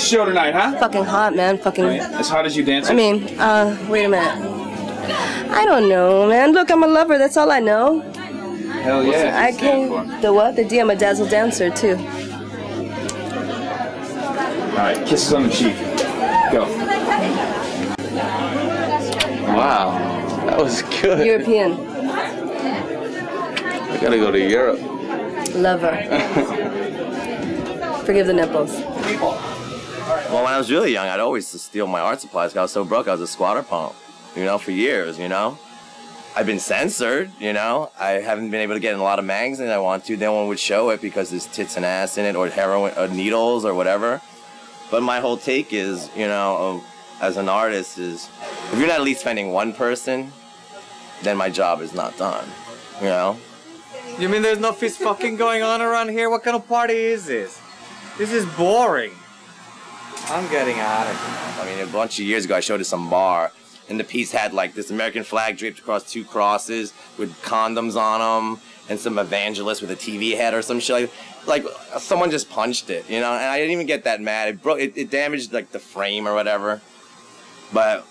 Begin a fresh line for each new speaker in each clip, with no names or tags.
this show tonight, huh?
Fucking hot, man. Fucking.
As hot as you dance?
I mean, wait a minute. I don't know, man. Look, I'm a lover. That's all I know.
Hell yeah.
I can. The what? The D. I'm a dazzle dancer too.
All right, kisses on the cheek. Go.
Wow, that was good.
European.
I gotta go to Europe.
Lover. Forgive the nipples.
Well, when I was really young, I'd always steal my art supplies because I was so broke. I was a squatter punk, you know, for years, you know. I've been censored, you know. I haven't been able to get in a lot of magazines I want to. No one would show it because there's tits and ass in it or heroin or needles or whatever. But my whole take is, you know, as an artist is, if you're not at least offending one person, then my job is not done, you know?
You mean there's no fist fucking going on around here? What kind of party is this? This is boring. I'm getting out of here.
I mean, a bunch of years ago, I showed at some bar, and the piece had like this American flag draped across 2 crosses with condoms on them, and some evangelist with a TV head or some shit. Like someone just punched it, you know? And I didn't even get that mad. It damaged like the frame or whatever. But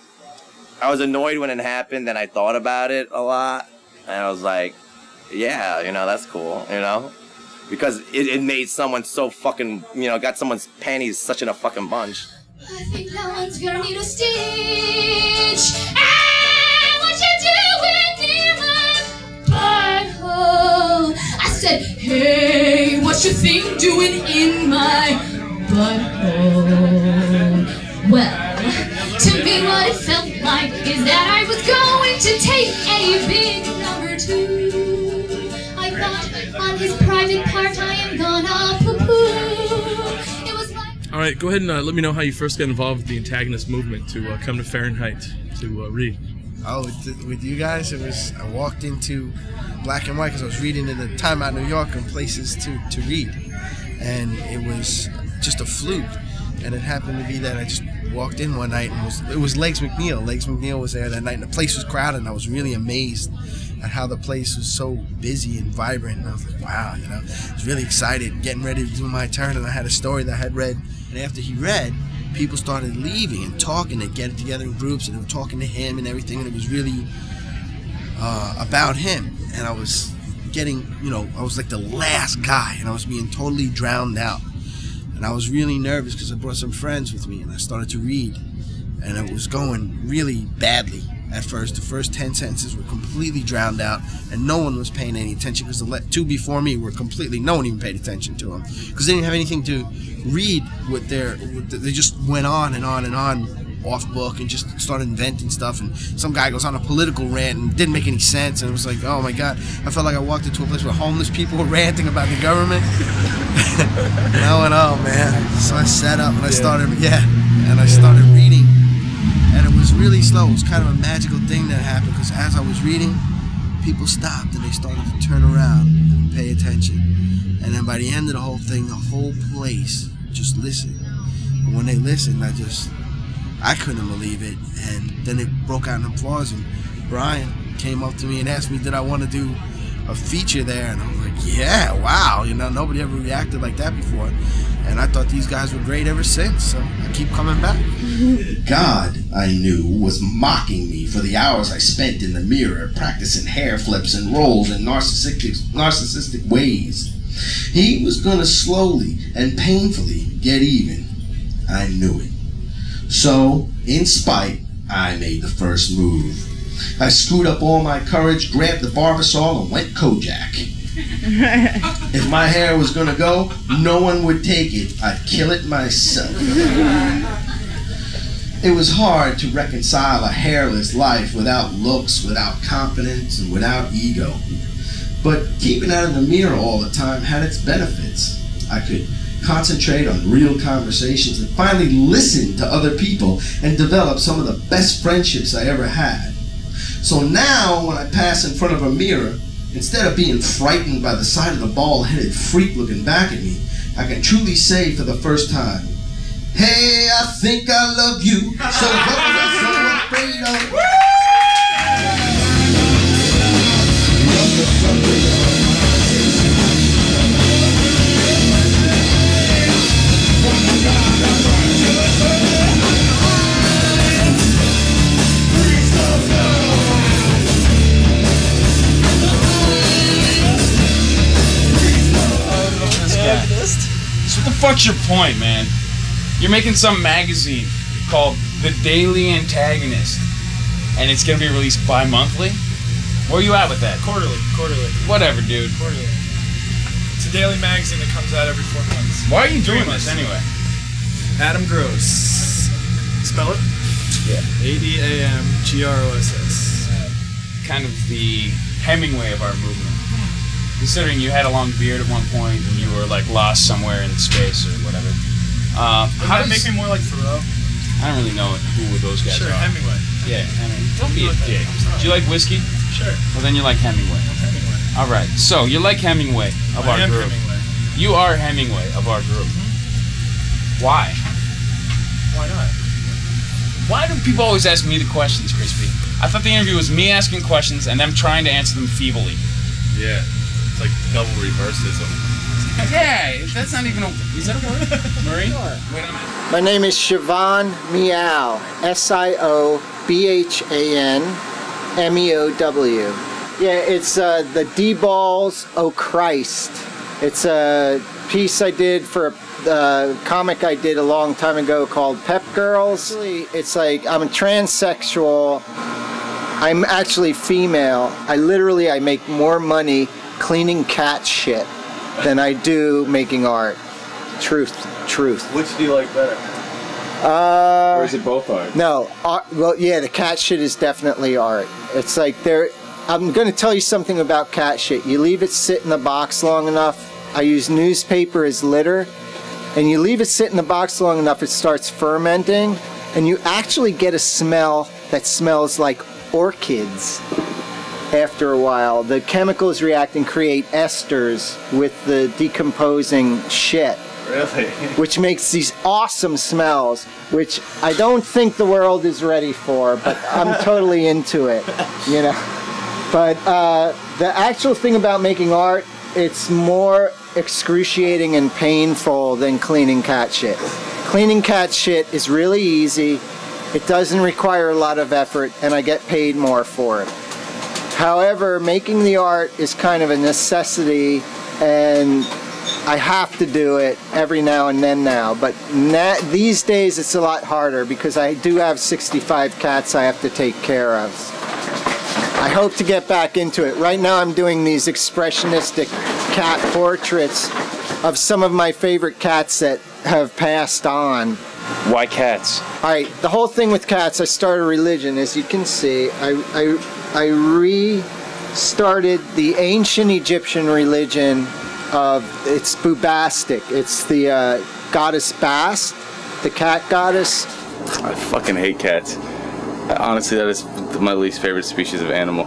I was annoyed when it happened, and I thought about it a lot, and I was like, yeah, you know, that's cool, you know? Because it made someone so fucking, you know, got someone's panties such in a fucking bunch.
I think that one's gonna need a stitch. Ah, what you doing near my butthole? I said, hey, what you think doing in my butthole? Well, to me what it felt like is that I was going to take a big number 2. I thought on his private part I am gonna poo-poo. It was like...
All right, go ahead and let me know how you first got involved with the Antagonist movement to come to Fahrenheit to read.
Oh, with you guys, it was, I walked into Black and White because I was reading in the Time Out New York and places to read. And it was just a fluke. And it happened to be that I just walked in one night and it was Legs McNeil. Legs McNeil was there that night and the place was crowded, and I was really amazed at how the place was so busy and vibrant. And I was like, wow, you know, I was really excited, getting ready to do my turn, and I had a story that I had read. And after he read, people started leaving and talking and getting together in groups, and they were talking to him and everything, and it was really about him. And I was getting, you know, I was like the last guy, and I was being totally drowned out. And I was really nervous because I brought some friends with me, and I started to read, and it was going really badly at first. The first 10 sentences were completely drowned out, and no one was paying any attention because the 2 before me were completely, no one even paid attention to them because they didn't have anything to read with they just went on and on and on off book and just started inventing stuff, and some guy goes on a political rant and it didn't make any sense, and it was like, oh my god, I felt like I walked into a place where homeless people were ranting about the government. And I went, oh man. So I sat up and I started, and I started reading, and it was really slow. It was kind of a magical thing that happened because as I was reading, people stopped and they started to turn around and pay attention, and then by the end of the whole thing, the whole place just listened. And when they listened, I couldn't believe it, and then it broke out in applause, and Bryan came up to me and asked me did I want to do a feature there, and I was like, yeah, wow, you know, nobody ever reacted like that before, and I thought these guys were great ever since, so I keep coming back.
God, I knew, was mocking me for the hours I spent in the mirror practicing hair flips and rolls in narcissistic ways. He was gonna slowly and painfully get even. I knew it. So, in spite, I made the first move. I screwed up all my courage, grabbed the Barbasol, and went Kojak. If my hair was gonna go, no one would take it. I'd kill it myself. It was hard to reconcile a hairless life without looks, without confidence, and without ego. But keeping out of the mirror all the time had its benefits. I could concentrate on real conversations and finally listen to other people and develop some of the best friendships I ever had. So now when I pass in front of a mirror, instead of being frightened by the sight of the bald-headed freak looking back at me, I can truly say for the first time, hey, I think I love you, so what was I so afraid of?
fuck's your point, man? You're making some magazine called The Daily Antagonist, and it's gonna be released bi-monthly? Where you at with that?
Quarterly.
Whatever, dude.
Quarterly. It's a daily magazine that comes out every 4 months.
Why are you doing this anyway?
Adam Gross. Spell it?
Yeah.
ADAMGROSS.
Kind of the Hemingway of our movement. Considering you had a long beard at one point and you were like lost somewhere in space or whatever. How does
make me more like Thoreau?
I don't really know who those guys
Sure,
are.
Hemingway.
Yeah, Hemingway. Don't be a dick. Do you like whiskey?
Sure.
Well, then you like Hemingway.
Hemingway.
All right. So you like Hemingway of our group.
Hemingway.
You are Hemingway of our group. Why?
Why not?
Why do people always ask me the questions, Crispy? I thought the interview was me asking questions and them trying to answer them feebly.
Yeah, it's like double reverseism.
Yeah, that's not even a... Is that a word? Marie? Sure. Wait a minute.
My name is Siobhan Meow. SIOBHANMEOW. Yeah, it's the D-Balls, Oh Christ. It's a piece I did for a comic I did a long time ago called Pep Girls. It's like I'm a transsexual. I'm actually female. I make more money cleaning cat shit than I do making art. Truth.
Which do you like better?
Or is it both art?
No, well, yeah, the cat shit is definitely art. It's like I'm going to tell you something about cat shit. You leave it sit in the box long enough. I use newspaper as litter, and you leave it sit in the box long enough, it starts fermenting, and you actually get a smell that smells like orchids. After a while, the chemicals react and create esters with the decomposing shit.
Really?
Which makes these awesome smells, which I don't think the world is ready for, but I'm totally into it, you know. But the actual thing about making art, it's more excruciating and painful than cleaning cat shit. Cleaning cat shit is really easy. It doesn't require a lot of effort, and I get paid more for it. However, making the art is kind of a necessity, and I have to do it every now and then now. But these days it's a lot harder because I do have 65 cats I have to take care of. I hope to get back into it. Right now I'm doing these expressionistic cat portraits of some of my favorite cats that have passed on.
Why cats?
Alright, the whole thing with cats, I started a religion. As you can see, I restarted the ancient Egyptian religion of, it's Bubastic. It's the goddess Bast, the cat goddess.
I fucking hate cats. Honestly, that is my least favorite species of animal.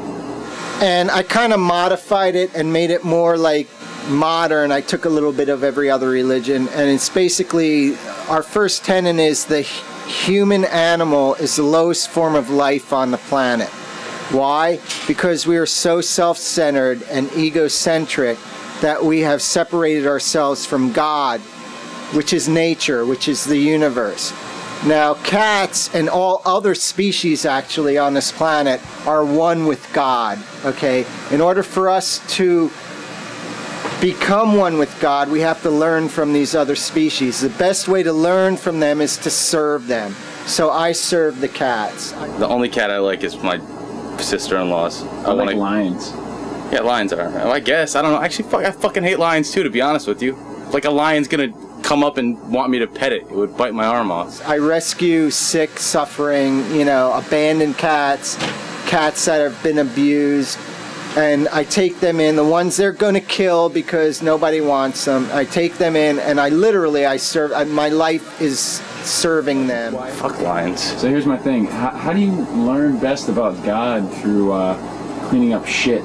And I kind of modified it and made it more like modern. I took a little bit of every other religion, and it's basically, our first tenet is the human animal is the lowest form of life on the planet. Why? Because we are so self-centered and egocentric that we have separated ourselves from God, which is nature, which is the universe. Now, cats and all other species actually on this planet are one with God, okay? In order for us to become one with God, we have to learn from these other species. The best way to learn from them is to serve them. So I serve the cats.
The only cat I like is my sister-in-law's.
I like lions.
Yeah, lions are. I guess. I don't know. Actually, I fucking hate lions too, to be honest with you. Like a lion's gonna come up and want me to pet it. It would bite my arm off.
I rescue sick, suffering, you know, abandoned cats, cats that have been abused, and I take them in. The ones they're going to kill because nobody wants them, I take them in, and I serve. My life is serving them.
Fuck lions.
So here's my thing. How do you learn best about God through cleaning up shit?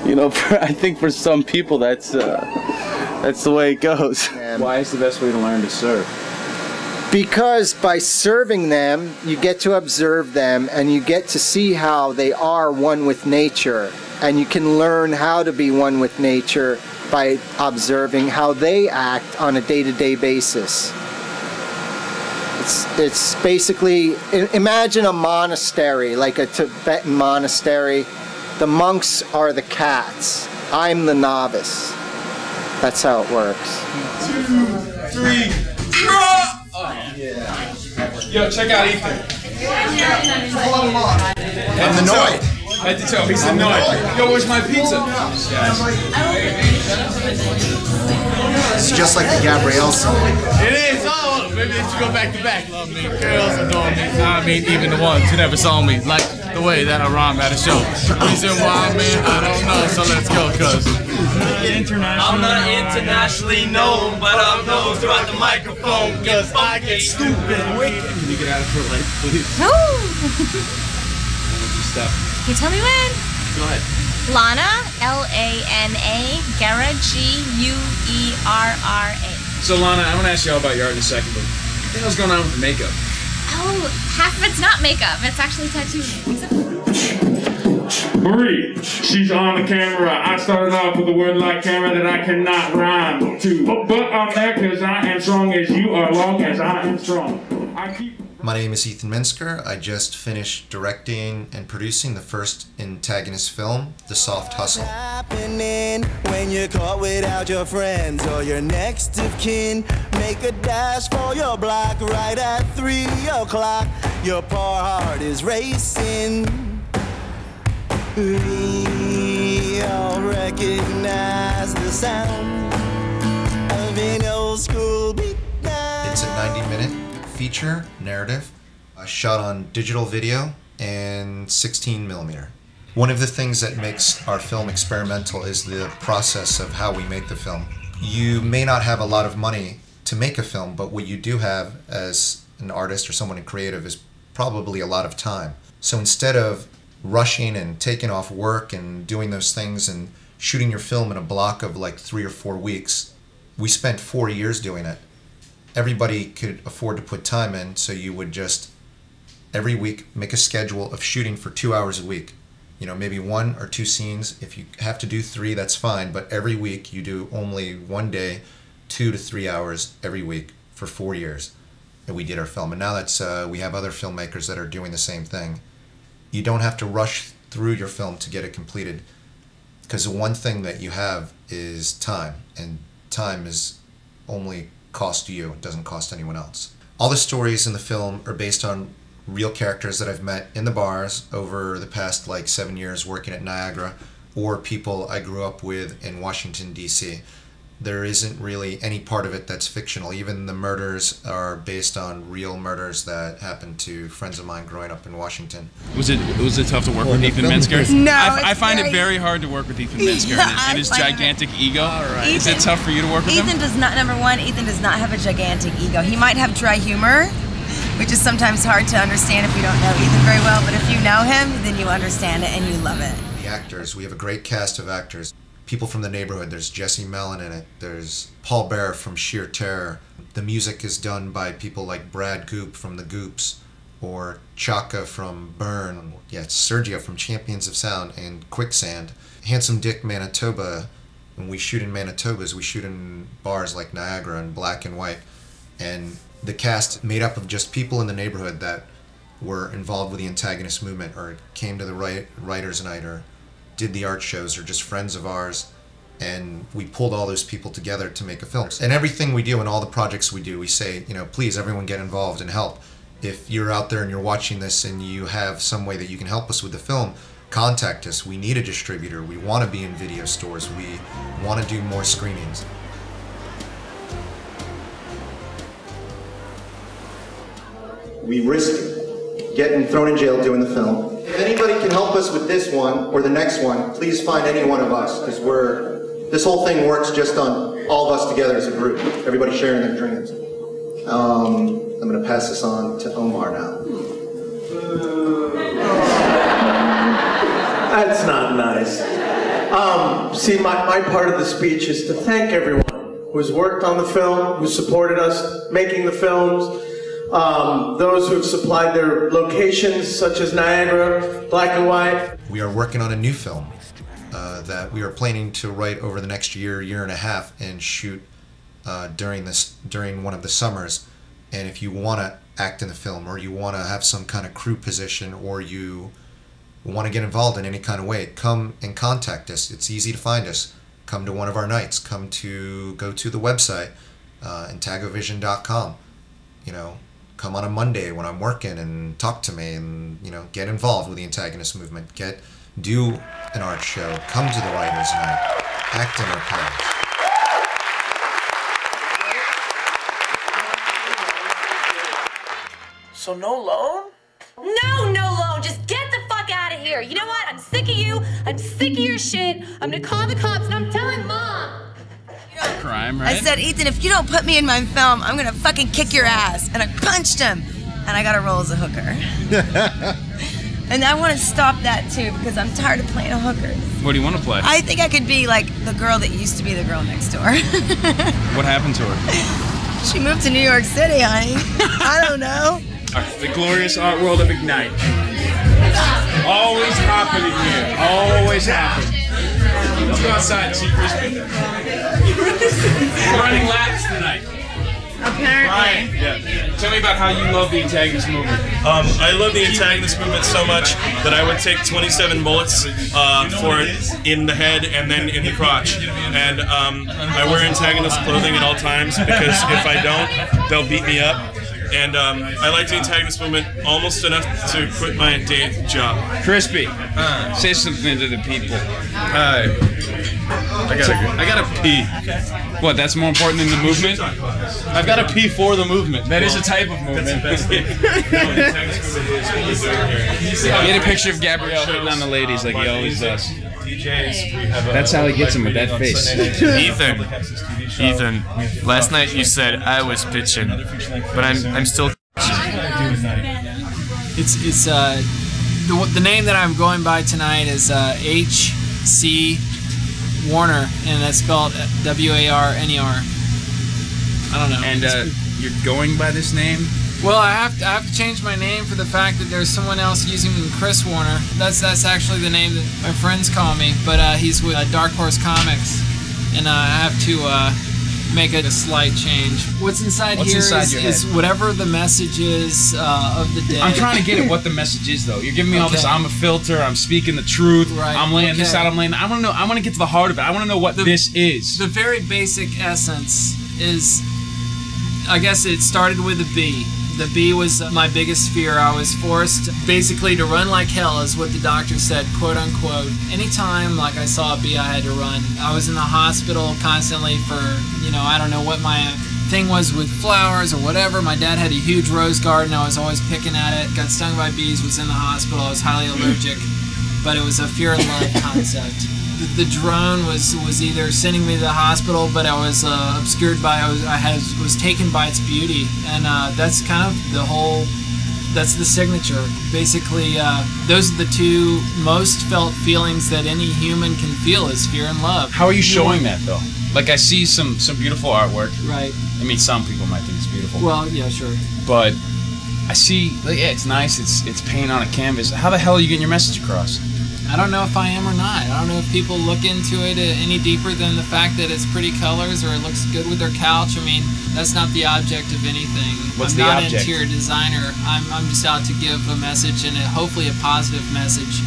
You know, I think for some people that's the way it goes.
Why is the best way to learn to serve?
Because by serving them, you get to observe them and you get to see how they are one with nature. And you can learn how to be one with nature by observing how they act on a day-to-day basis. It's basically, imagine a monastery, like a Tibetan monastery. The monks are the cats. I'm the novice. That's how it works.
2, 3, draw! Yo, check out Ethan.
I'm annoyed.
Head to toe, he's annoyed. Yo, where's my pizza?
It's just like the Gabrielle song.
It is. Oh, maybe they should go back to back. Love me, girls adore me. I mean, even the ones who never saw me, like the way that I rhyme at a show. Reason why, man, I don't know. So let's go, cuz.
I'm not internationally known, but I'm known throughout the microphone. Cause I get stupid wicked.
Can you get out of her life, please?
Woo!
Step.
Can you tell me when?
Go ahead.
Lana, L-A-N-A, Guerra, G-U-E-R-R-A.
So Lana, I want to ask you all about your art in a second, but what the hell's going on with the makeup?
Oh, half of it's not makeup. It's actually tattooing.
Marie, she's on the camera. I started off with a word like camera that I cannot rhyme to. But I'm there because I am strong as you are, long as I am strong.
My name is Ethan Minsker. I just finished directing and producing the first Antagonist film, The Soft Hustle.
Happening when you're caught without your friends or your next of kin. Make a dash for your block right at 3 o'clock. Your poor heart is racing. We all recognize the sound of an old school beat down.
It's a 90-minute feature narrative shot on digital video and 16mm. One of the things that makes our film experimental is the process of how we make the film. You may not have a lot of money to make a film, but what you do have as an artist or someone creative is probably a lot of time. So instead of rushing and taking off work and doing those things and shooting your film in a block of like 3 or 4 weeks, we spent 4 years doing it. Everybody could afford to put time in, so you would just every week make a schedule of shooting for 2 hours a week. You know, maybe 1 or 2 scenes. If you have to do 3, that's fine, but every week you do only 1 day, 2 to 3 hours every week for 4 years. And we did our film. And now that's we have other filmmakers that are doing the same thing. You don't have to rush through your film to get it completed, because the one thing that you have is time, and time is only cost you, it doesn't cost anyone else. All the stories in the film are based on real characters that I've met in the bars over the past like 7 years working at Niagara, or people I grew up with in Washington, D.C. There isn't really any part of it that's fictional. Even the murders are based on real murders that happened to friends of mine growing up in Washington.
Was it tough to work with Ethan Minsker?
No,
I find it very hard to work with Ethan Minsker and his gigantic ego. Is it tough for you to work with him?
Ethan does not, number one, Ethan does not have a gigantic ego. He might have dry humor, which is sometimes hard to understand if you don't know Ethan very well, but if you know him, then you understand it and you love it.
The actors, we have a great cast of actors. People from the neighborhood. There's Jesse Mellon in it. There's Paul Bear from Sheer Terror. The music is done by people like Brad Goop from The Goops, or Chaka from Burn. Yeah, it's Sergio from Champions of Sound and Quicksand. Handsome Dick Manitoba. When we shoot in Manitobas, we shoot in bars like Niagara and Black and White. And the cast made up of just people in the neighborhood that were involved with the Antagonist movement, or came to the writer's night, or did the art shows, or just friends of ours, and we pulled all those people together to make a film. And everything we do and all the projects we do, we say, you know, please everyone get involved and help. If you're out there and you're watching this and you have some way that you can help us with the film, contact us. We need a distributor. We want to be in video stores. We want to do more screenings.
We risked getting thrown in jail doing the film. If anybody can help us with this one or the next one, please find any one of us, because this whole thing works just on all of us together as a group. Everybody sharing their dreams. I'm going to pass this on to Omar now.
That's not nice. See, my part of the speech is to thank everyone who's worked on the film, who supported us making the films, those who have supplied their locations, such as Niagara, Black and White.
We are working on a new film that we are planning to write over the next year and a half, and shoot during one of the summers. And if you want to act in the film, or you want to have some kind of crew position, or you want to get involved in any kind of way, come and contact us. It's easy to find us. come to one of our nights. Go to the website, Antagovision.com. You know, come on a Monday when I'm working and talk to me, and you know, get involved with the Antagonist movement. Do an art show. Come to the Writers' Night. Act in our plays.
So no loan?
No loan. Just get the fuck out of here. You know what? I'm sick of you. I'm sick of your shit. I'm gonna call the cops and I'm telling Mom.
Crime, right?
I said, Ethan, if you don't put me in my film, I'm gonna fucking kick your ass. And I punched him. And I got a role as a hooker. And I want to stop that too, because I'm tired of playing a hooker.
What do you want to play?
I think I could be like the girl that used to be the girl next door.
What happened to her?
She moved to New York City, honey. I don't know.
The glorious art world of Ignite. Always happening here. Always happening. Let's go outside and see Crispy. We're running laps tonight.
Apparently.
Bryan, yeah. Tell me about how you love the Antagonist movement.
I love the Antagonist movement so much that I would take 27 bullets for it in the head and then in the crotch. And I wear Antagonist clothing at all times because if I don't, they'll beat me up. And I like the Antagonist movement almost enough to quit my day job.
Crispy, say something to the people.
I gotta pee.
What, that's more important than the movement?
I've got to pee for the movement.
That is a type of movement. Get a picture of Gabrielle hitting on the ladies like he always does. That's how he gets him with that face.
Ethan, last night you said I was bitching, but I'm still.
It's the name that I'm going by tonight is H.C. Warner, and that's spelled W-A-R-N-E-R. I don't know.
And you're going by this name?
Well, I have to change my name for the fact that there's someone else using Chris Warner. That's actually the name that my friends call me, but he's with Dark Horse Comics, and I have to make a slight change. What's inside here is whatever the message is of the day.
I'm trying to get at what the message is, though. You're giving me all this. I'm a filter. I'm speaking the truth.
Right.
I'm laying this out. I'm laying. I want to know. I want to get to the heart of it. I want to know what this is.
The very basic essence is, I guess it started with a bee. The bee was my biggest fear. I was forced basically to run like hell, is what the doctor said, quote unquote. Anytime like I saw a bee, I had to run. I was in the hospital constantly for, I don't know what my thing was with flowers or whatever. My dad had a huge rose garden. I was always picking at it. Got stung by bees, was in the hospital. I was highly allergic, but it was a fear and love concept. The drone was either sending me to the hospital, but I was obscured by, was taken by its beauty, and that's kind of that's the signature. Basically, those are the two most felt feelings that any human can feel, is fear and love.
How are you showing that, though? Like, I see some beautiful artwork.
Right.
I mean, some people might think it's beautiful.
Well, yeah, sure.
But I see, it's nice. It's paint on a canvas. How the hell are you getting your message across?
I don't know if I am or not. I don't know if people look into it any deeper than the fact that it's pretty colors or it looks good with their couch. I mean, that's not the object of anything.
What's
I'm
the
not
object?
an interior designer. I'm just out to give a message, and hopefully a positive message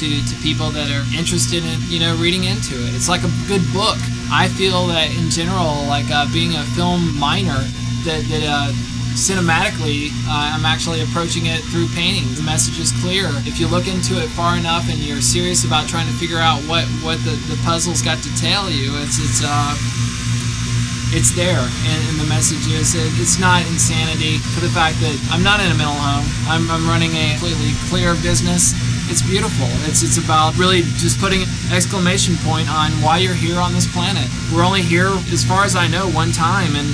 to people that are interested in, reading into it. It's like a good book. I feel that in general, like being a film minor, that cinematically, I'm actually approaching it through painting. The message is clear. If you look into it far enough and you're serious about trying to figure out what the puzzle's got to tell you, it's there. And the message is, it's not insanity for the fact that I'm not in a mental home. I'm running a completely clear business. It's beautiful. It's about really just putting an exclamation point on why you're here on this planet. We're only here, as far as I know, one time, and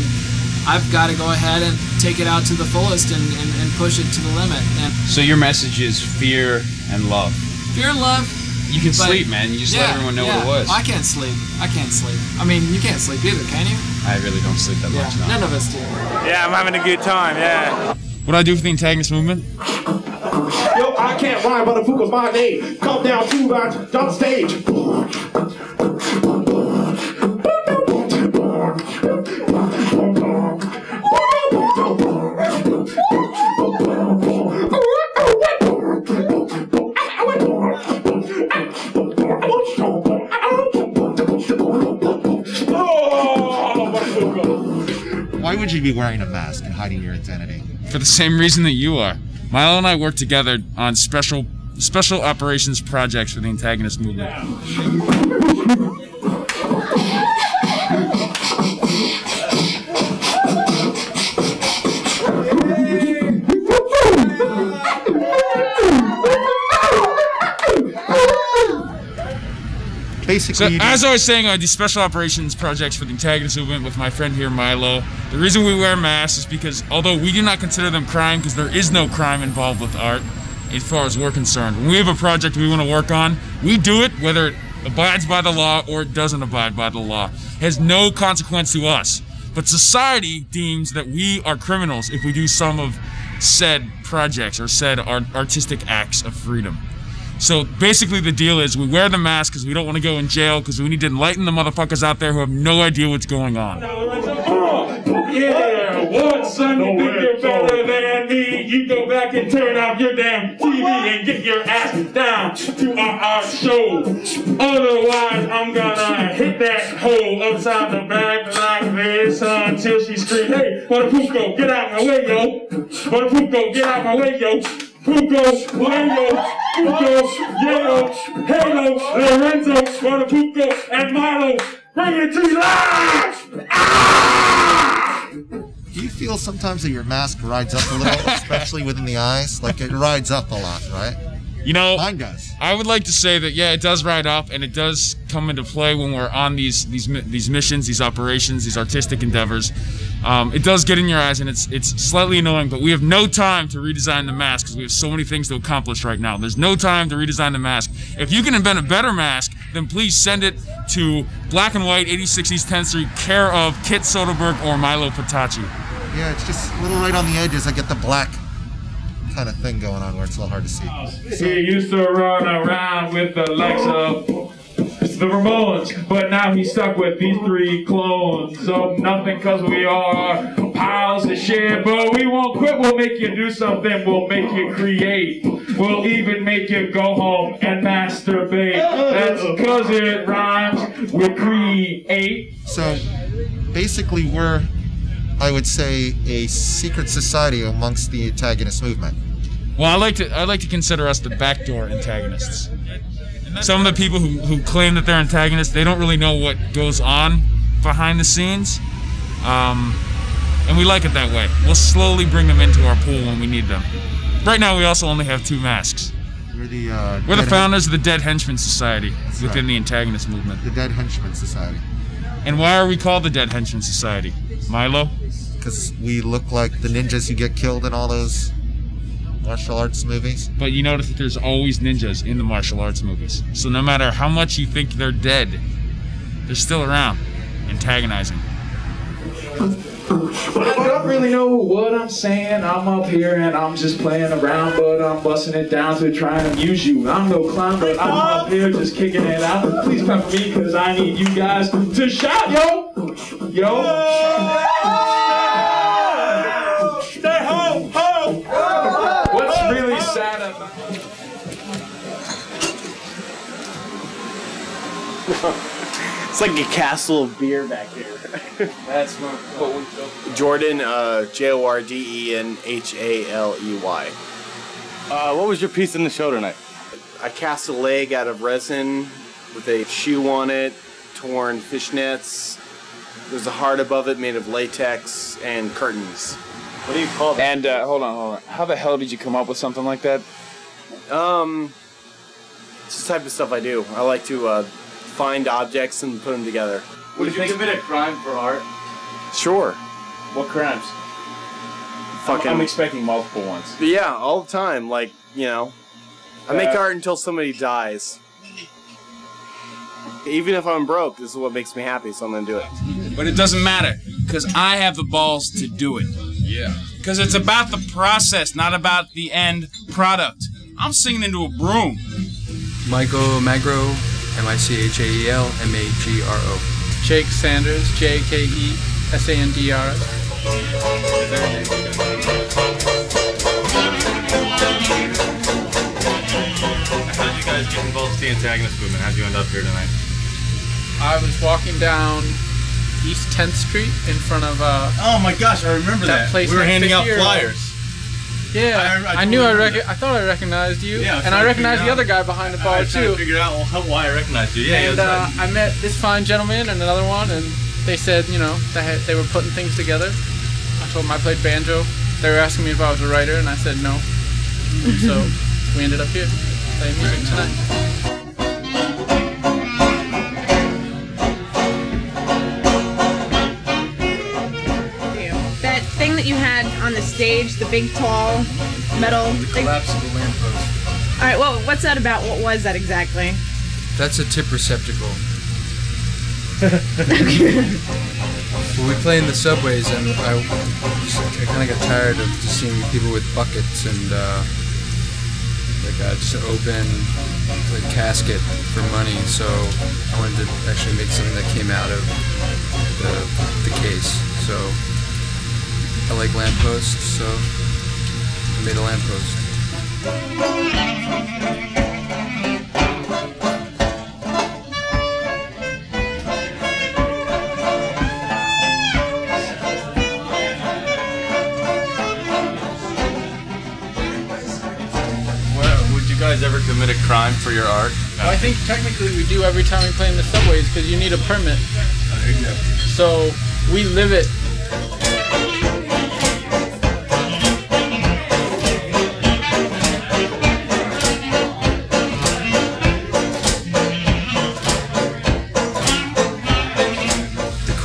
I've got to go ahead and take it out to the fullest and push it to the limit. And
so your message is fear and love.
Fear and love.
You can sleep, man. You just let everyone know what it was.
I can't sleep. I mean, you can't sleep either, can you?
I really don't sleep that much now.
None of us do.
Yeah, I'm having a good time, yeah.
What do I do for the Antagonist movement?
Yo, I can't rhyme, but a Fuka's my name. Come down to the stage.
would you be wearing a mask and hiding your identity?
For the same reason that you are. Milo and I work together on special operations projects for the antagonist movement.
Basically,
so, as I was saying, I do special operations projects for the antagonist movement with my friend here, Milo. The reason we wear masks is because, although we do not consider them crime, because there is no crime involved with art, as far as we're concerned. When we have a project we want to work on, we do it whether it abides by the law or it doesn't abide by the law. It has no consequence to us. But society deems that we are criminals if we do some of said projects or said artistic acts of freedom. So basically the deal is we wear the mask because we don't want to go in jail, because we need to enlighten the motherfuckers out there who have no idea what's going on.
Yeah, what, son? You think you're better than me? You go back and turn off your damn TV and get your ass down to our show. Otherwise, I'm gonna hit that hole upside the back like this until she screams, hey, Wanapuko, get out my way, yo. Wanapuko, get out my way, yo. Puko, Mayo, Puko, Yellow, Halo, Lorenzo, Wanapuko, and Milo. Bring it to life! Ah!
Do you feel sometimes that your mask rides up a little, especially within the eyes? Like it rides up a lot, right?
You know,
mine does.
I would like to say that, yeah, it does ride up, and it does come into play when we're on these missions, these operations, these artistic endeavors. It does get in your eyes, and it's slightly annoying, but we have no time to redesign the mask because we have so many things to accomplish right now. There's no time to redesign the mask. If you can invent a better mask, then please send it to Black and White, 86 East 10th Street, care of Kit Soderbergh or Milo Patacci.
Yeah, it's just a little right on the edges. I get the black kind of thing going on where it's a little hard to see.
He used to run around with the likes of the Ramones, but now he's stuck with these three clones of nothing, cause we are piles of shit. But we won't quit, we'll make you do something, we'll make you create. We'll even make you go home and masturbate. That's cause it rhymes with create.
So basically we're, I would say, a secret society amongst the antagonist movement.
Well, I like to consider us the backdoor antagonists. Some of the people who claim that they're antagonists, they don't really know what goes on behind the scenes, and we like it that way. We'll slowly bring them into our pool when we need them. Right now, we also only have 2 masks.
We're
the founders of the Dead Henchmen Society within the antagonist movement.
The Dead Henchmen Society.
And why are we called the Dead Henchmen Society? Milo?
Because we look like the ninjas who get killed in all those martial arts movies.
But you notice that there's always ninjas in the martial arts movies. So no matter how much you think they're dead, they're still around, antagonizing.
I don't really know what I'm saying. I'm up here and I'm just playing around, but I'm busting it down to try and amuse you. I'm no clown, but I'm up here just kicking it out. Please clap for me, cause I need you guys to shout, yo! Yo! Stay home, home! What's really sad about
It's like a castle of beer back here.
That's what we feel.
Jordan, Jordenhaley. What was your piece in the show tonight? I cast a leg out of resin with a shoe on it, torn fishnets. There's a heart above it made of latex and curtains. What do you call that?
And hold on. How the hell did you come up with something like that?
It's the type of stuff I do. I like to find objects and put them together.
Would you commit a crime for art?
Sure.
What crimes?
I'm
expecting multiple ones.
But yeah, all the time. Like, you know, I make art until somebody dies. Even if I'm broke, this is what makes me happy, so I'm gonna do it.
But it doesn't matter, because I have the balls to do it.
Yeah.
Because it's about the process, not about the end product. I'm singing into a broom.
Michael Magro, Michael Magro. Jake Sanders, Jkesandrs.
How did you guys get involved with the antagonist movement? How did you end up here tonight?
I was walking down
East 10th Street in front of.
Oh my gosh, I remember that.
Place
we were
next
handing
to
out
Hero.
flyers.
Yeah, I knew I thought I recognized you,
Yeah,
and I recognized the other guy behind the bar
I was trying
too.
to figure out why I recognized you. Yeah,
And
that's right.
I met this fine gentleman and another one, and they said, you know, they were putting things together. I told them I played banjo. They were asking me if I was a writer, and I said no. So we ended up here playing music tonight.
That thing that you had on the stage, the big tall metal thing.
Collapsible lamppost.
All right, well, what's that about? What was that exactly?
That's a tip receptacle. Well, we play in the subways, and I kind of got tired of just seeing people with buckets and just an open casket for money. So I wanted to actually make something that came out of the case. So I like lampposts, so I made a lamppost.
Would you guys ever commit a crime for your art?
Well, I think technically we do every time we play in the subways because you need a permit. So we live it.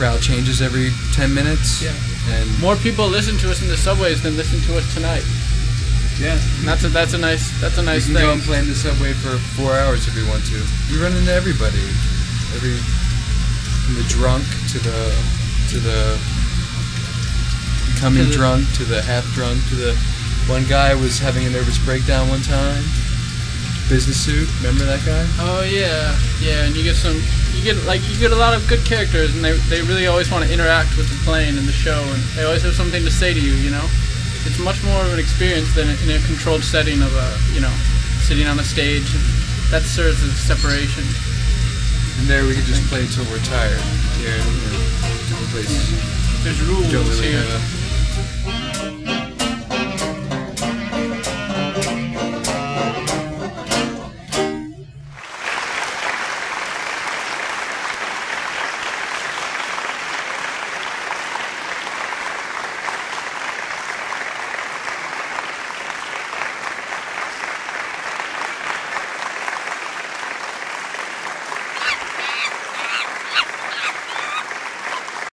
Crowd changes every 10 minutes.
Yeah.
And
more people listen to us in the subways than listen to us tonight.
Yeah.
And that's a nice
you can
thing.
go and play in the subway for 4 hours if you want to. You run into everybody. From the drunk to the becoming drunk to the half drunk to the one guy was having a nervous breakdown one time. Business suit, remember that guy?
Oh yeah, and you get a lot of good characters, and they really always want to interact with the plane and the show, and they always have something to say to you. You know, it's much more of an experience than in a controlled setting of sitting on a stage. That serves as separation.
And there we could just play till we're tired. Here, different places.
There's rules
Don't really
here.
have a